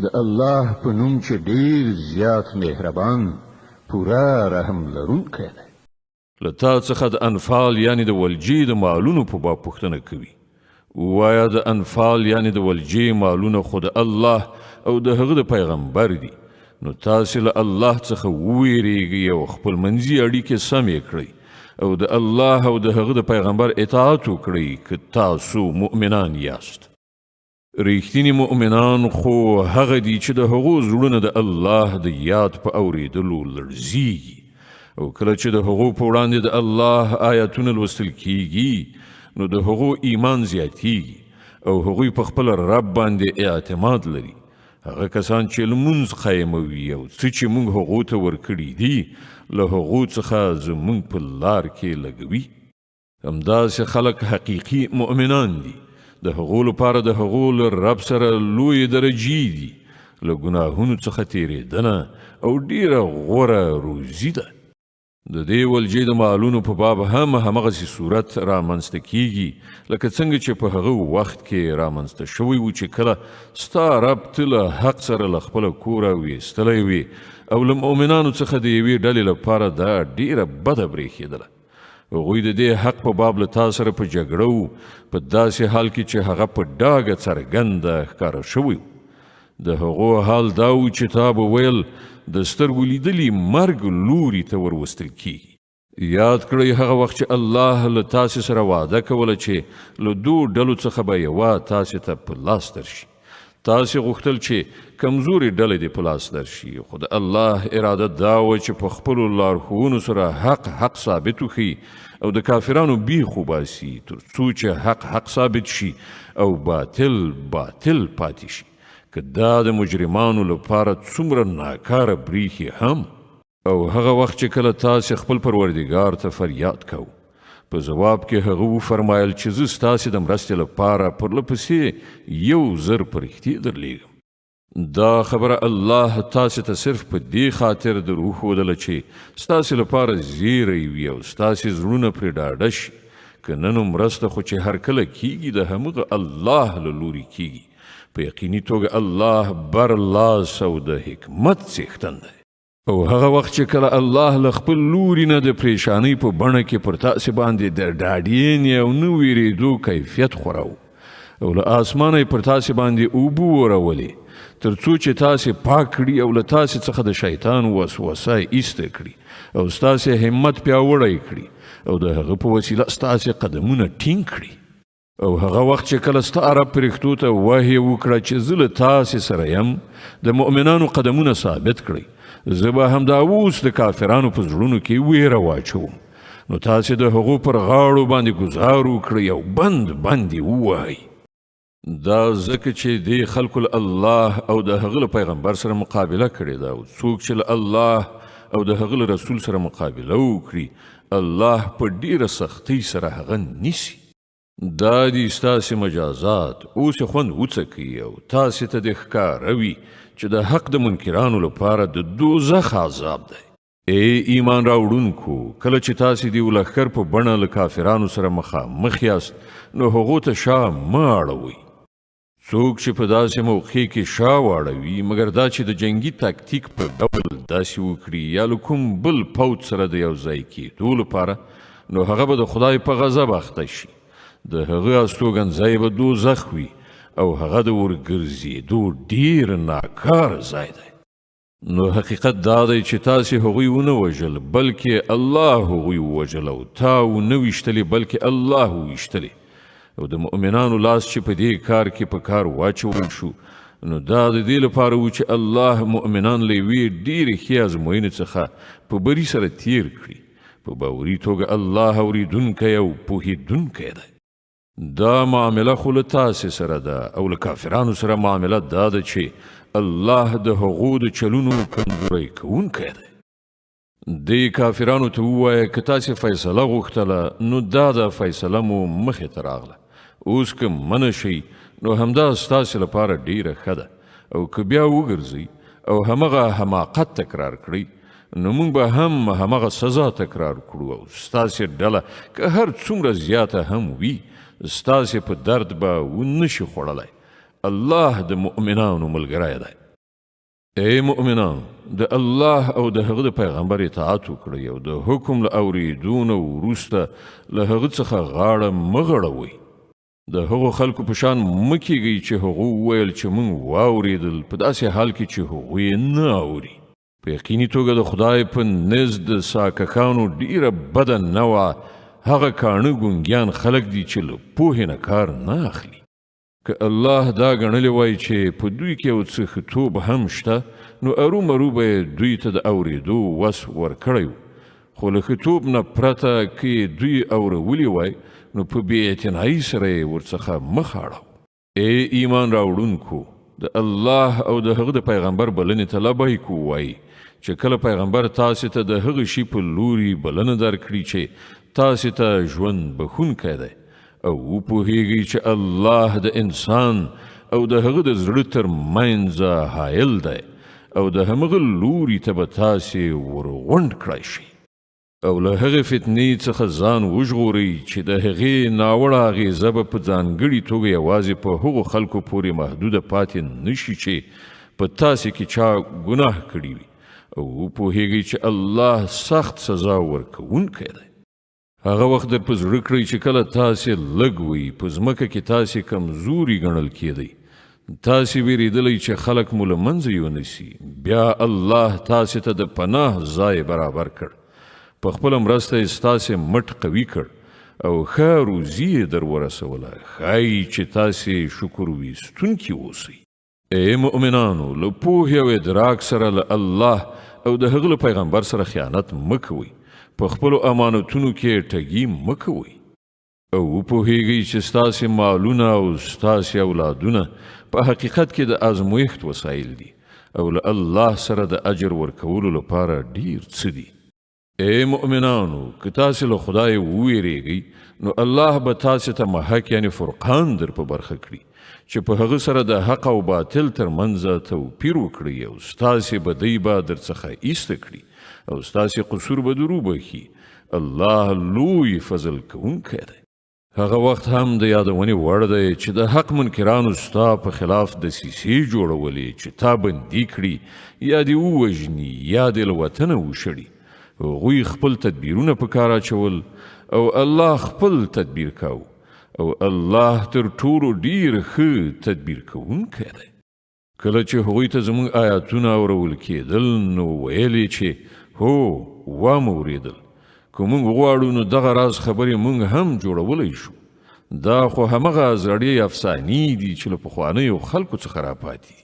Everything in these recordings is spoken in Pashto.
د الله په نوم چې ډیر زیات مهربان پوره رحم لرونکی دی. له تا څخه د انفال یعنی د ولجې د مالونو په باب پوښتنه کوي. ووایه د انفال یعنی د ولجې مالونه خو د الله او د هغه د پیغمبر دي، نو تاسې له الله څخه وویریږئ او خپل منځي اړیکې سمې کړئ او د الله او د هغه د پیغمبر اطاعت وکړئ که تاسو مؤمنان یاست. ریښتینی مؤمنان خو هغه دي چې د هغو زړونه د الله د یاد په اورېدلو لړزیږي او کله چې د هغو په وړاندې د الله آیاتونه لوستل کیږي نو د هغو ایمان زیاتیږي او هغوی په خپل رب باندې اعتماد لري. هغه کسان چې لمونځ قایموي او څه چې موږ هغو ته ورکړي دي له هغو څخه زموږ په لار کې لګوي. همداسې خلک حقیقي مؤمنان دي. د هغو لپاره د هغو له رب سره لوی درجې دي، له ګناهونو څخه تیریدنه او ډیره غوره روزي ده. د دې ولجې د مالونو په باب هم همغسې صورت رامنځته کیږي لکه څنګه چې په هغه وخت کې رامنځته شوی و چې کله ستا رب ته له حق سره له خپله کوره ویستلی وي او له مؤمنانو څخه د یوې ډلې لپاره دا ډیره بده برېښېدله. هغوی د دې حق په باب له تا سره په جګړه و په داسې حال کې چې هغه په ډاګه څرګنده ښکاره شوی و. د هغو حال دا و چې تا به ویل د سترګو لیدلي مرګ لوري ته وروستل کیږي. یاد کړئ هغه وخت چې الله له تاسې سره وعده کوله چې له دو ډلو څخه به یوه تاسې ته په لاس درشي. تاسې غوښتل چې کمزوري ډلې دې په لاس درشي، خو د الله اراده دا وه چې په خپلو لارښوونو سره حق ثابت وښي او د کافرانو بیخ وباسي تر څو چې حق ثابت شي او باطل پاتې شي. که دا د مجرمانو لپاره څومره ناکاره بریښي هم. او هغه وخت چې کله تاسې خپل پروردګار ته فریاد کو، په جواب کې هغه وفرمایل چې زه ستاسې د مرستې لپاره پرله پسې 1,000 فرښتې درلیږم. دا خبره الله تاسې ته صرف په دې خاطر در وښودله چې ستاسې لپاره زیری وي او ستاسې زړونه پرې ډاډه شي. که نه نو مرسته خو چې هر کله کیږي د همغه الله له لورې کیږي. په یقیني توګه الله برلاس او د حکمت څښتن دی. او هغه وخت چې کله الله له خپل لوري نه د پریشانۍ په بڼه کې پر تاسې باندې د ډاډینې او نه ویرېدو کیفیت خوراو او له آسمانه یې پر تاسې باندې اوبه ورولې تر څو چې تاسې پاک کړي او له تاسې څخه د شیطان وسوسه ایسته کړي او ستاسې همت پیاوړی کړي او د هغه په وسیله ستاسې قدمونه ټینګ کړي. او هغه وخت چې کله ستا رب فرښتو ته وحی وکړه چې زه له تاسې سره یم، د مؤمنانو قدمونه ثابت کړئ، زه به همدا اوس د کافرانو په زړونو کې ویره واچوم. نو تاسې د هغو پر غاړو باندې ګزار وکړئ او بند یې ووهئ. دا ځکه چې دې خلکو له الله او د هغه له پیغمبر سره مقابله کړې ده او څوک چې له الله او د هغه له رسول سره مقابله وکړي الله په ډیره سختۍ سره هغه نیسي. دا دي ستاسې مجازات، اوس یې خوند وڅکئ او تاسې ته د ښکاره وي چې د حق د منکرانو لپاره د دوزخ عذاب دی. ای ایمان راوړونکو، کله چې تاسې د یو لښکر په بڼه له کافرانو سره مخامخ یاست نو هغو ته شا مه اړوئ. څوک چې په داسې موقع کې شا واړوي مګر دا چې د جنگي تاکتیک په ډول داسې وکړي یا له کوم بل پوځ سره د یو ځای کېدو لپاره، نو هغه به د خدای په غضب اخته شي. د هغه استوګنځای به دوزخ وي او هغه د ورګرځېدو ډیر ناکاره ځای دی. نو حقیقت دا دی چې تاسې هغوی ونه وژل بلکې الله هغوی ووژل او تا ونه ویشتلې بلکې الله وویشتلې. او د مؤمنانو لاس چې په دې کار کې په کار واچول شو نو دا د دې لپاره و چې الله مؤمنان له یوې ډیرې ښې ازموینې څخه په بري سره تیر کړي. په باوري توګه الله اورېدونکی او پوهېدونکی دی. دا معامله خو له تاسې سره ده او له کافرانو سره معامله دا ده چې الله د هغو د چلونو کمزوری کوونکی دی. دې کافرانو ته ووایه که تاسې فیصله غوښتله نو دا د فیصله مو مخې ته راغله. اوس که منع شئ نو همدا ستاسې لپاره ډیره ښه ده، او که بیا وګرځئ او همغه حماقت تکرار کړئ نو موږ به هم همغه سزا تکرار کړو او ستاسې ډله که هر څومره زیاته هم وي ستاسې په درد به ونه شي خوړلی. الله د مؤمنانو ملګری دی. ای مؤمنانو، د الله او د هغه د پیغمبر اطاعت وکړئ او د حکم له اورېدو نه وروسته له هغه څخه غاړه مه غړوئ. د هغو خلکو په شان مه کیږئ چې هغو وویل چې موږ واورېدل په داسې حال کې چې هغوی نه اوري. په یقیني توګه د خدای په نزد د ساککانو ډیره بده نه وه هغه کاڼه ګونګیان خلک دي چې له پوهې نه کار نه اخلي. که الله دا ګڼلی وای چې په دوی کې یو څه ښتوب هم شته نو ارومرو به یې دوی ته د اورېدو وس ورکړی و، خو له ښتوب نه پرته که یې دوی اورولي وای نو په بې اعتنایي سره یې ورڅخه مخ اړوه. ای ایمان راوړونکو، د الله او د هغه د پیغمبر بلنې ته لبیک ووایي چې کله پیغمبر تاسې ته د هغه شي په لوري بلنه درکړي چې تاسې ته ژوند بخښونکی دی او وپوهیږئ چې الله د انسان او د هغه د زړه تر منځه حایل دی او د همغه لوري ته به تاسې ورغونډ کړی شئ او له هغې فتنې څخه ځان وژغورئ چې د هغې ناوړه اغېزه به په ځانګړې توګه یوازې په هغو خلکو پورې محدوده پاتې نشي چې په تاسې کې چا ګناه کړي وي او وپوهیږئ چې الله سخت سزا ورکوونکی دی. هغه وخت در په زړه کړئ چې کله تاسې لږ وئ په ځمکه کې تاسې کمزوري ګڼل کېدئ، تاسې ویرېدلی چې خلک مو له منځه یونیسي، بیا الله تاسې ته د پناه ځای برابر کړ، په خپله مرسته یې ستاسې مټ قوي کړ او ښه روزي یې در ورسوله. ښایي چې تاسې شکر ویستونکي اوسئ. ای مؤمنانو، له پوهې او ادراک سره له الله او د هغه له پیغمبر سره خیانت مه کوئ، په خپلو امانتونو کې ټګي مه کوئ او وپوهیږئ چې ستاسې مالونه او ستاسې اولادونه په حقیقت کې د ازمویښت وسایل دي او له الله سره د اجر ورکولو لپاره ډیر څه دي. ای مؤمنانو، که تاسې له خدای وویریږئ نو الله به تاسې ته محک یعنی فرقان در په برخه کړي چې په هغه سره د حق او باطل تر منځه توپیر وکړي او ستاسې بدۍ به در څخه ایسته کړي او ستاسې قصور به درو بخي. الله لوی فضل کوونکی دی. هغه وخت هم د یادونې وړ دی چې د حق منکرانو ستا په خلاف دسیسې جوړولې چې تا بندي کړي یا دې ووژني یا دې له وطنه وشړي. هغوی خپل تدبیرونه په کار اچول او الله خپل تدبیر کاوه او الله تر ټولو ډیر ښه تدبیر کوونکی دی. کله چې هغوی ته زموږ آیاتونه اورول کېدل نو ویل یې چې هو وامو اورېدل، که موږ غواړو نو دغه راز خبرې موږ هم جوړولی شو. دا خو همغه زړې افسانې دي چې له پخوانیو خلکو څخه راپاتې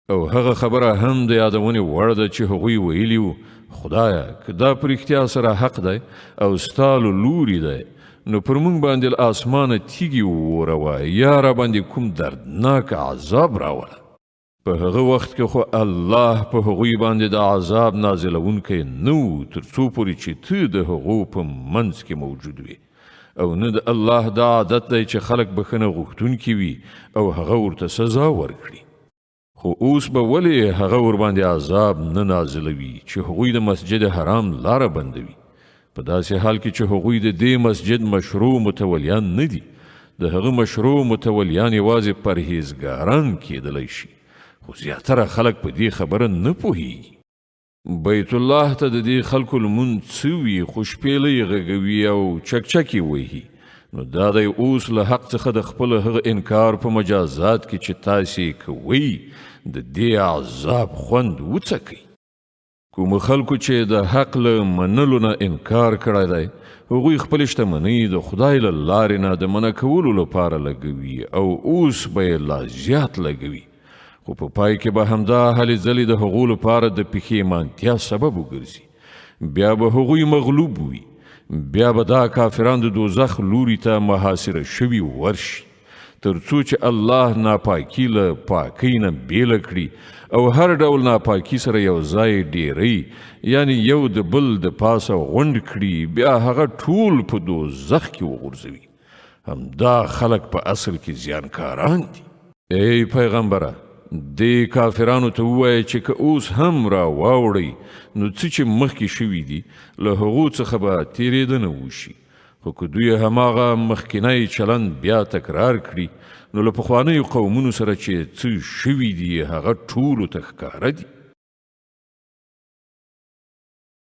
او هغه خبره هم د یادونې وړ ده چې هغوی ویلي وو خدایه که دا په رښتیا سره حق دی او ستا له لوري دی نو پر موږ باندې له اسمانه تیږې ووروه یا را باندې کوم دردناک عذاب راوله. په هغه وخت کې خو الله په هغوی باندې د عذاب نازلونکی نه و تر څو پورې چې ته د هغو په منځ کې موجود وي او نه د الله دا عادت دی چې خلک بخښنه غوښتونکي وي او هغه ورته سزا ورکړي. خو اوس به ولې هغه ورباندې عذاب نه نازلوي چې هغوی د مسجد حرام لاره بندوي، په داسې حال کې چې هغوی د دې مسجد مشروع متولیان نه دي. د هغه مشروع متولیان یوازې پرهیزګاران کېدلی شي، خو زیاتره خلک په دې خبره نه پوهیږي. بیت الله ته د دې خلکو لمونځ څه وي خو شپېلۍ غږوي او چکچکې وهي، نو دا دی اوس له حق څخه د خپل هغه انکار په مجازات کې چې تاسې کوئ د دې عذاب خوند وڅکئ. کوم خلکو چې د حق له منلو نه انکار کړی دی هغوی خپل شتمنۍ د خدای له لارې نه د منع کولو لپاره لګوي او اوس به یې لا زیات لګوي، خو په پای کې به همدا هلې ځلې د هغو لپاره د پښیمانتیا سبب وګرځي. بیا به هغوی مغلوب وي، بیا به دا کافران د دوزخ لوري ته محاصره شوي ورشي تر څو چې الله ناپاکي له پاکۍ نه بیله کړي او هر ډول ناپاکي سره یو ځای ډیری یعنی یو د بل د پاسه غونډ کړي، بیا هغه ټول په دوزخ کې وغورځوي. همدا خلک په اصل کې زیانکاران دي. ای پیغمبره، دې کافرانو ته ووایه چې که اوس هم را واوړئ نو څه چې مخکې شوي دي له هغو څخه به تېرېدنه وشي، خو که دوی هماغه مخکینی چلند بیا تکرار کړي نو له پخوانیو قومونو سره چې څه شوي دي هغه ټولو ته ښکاره دي.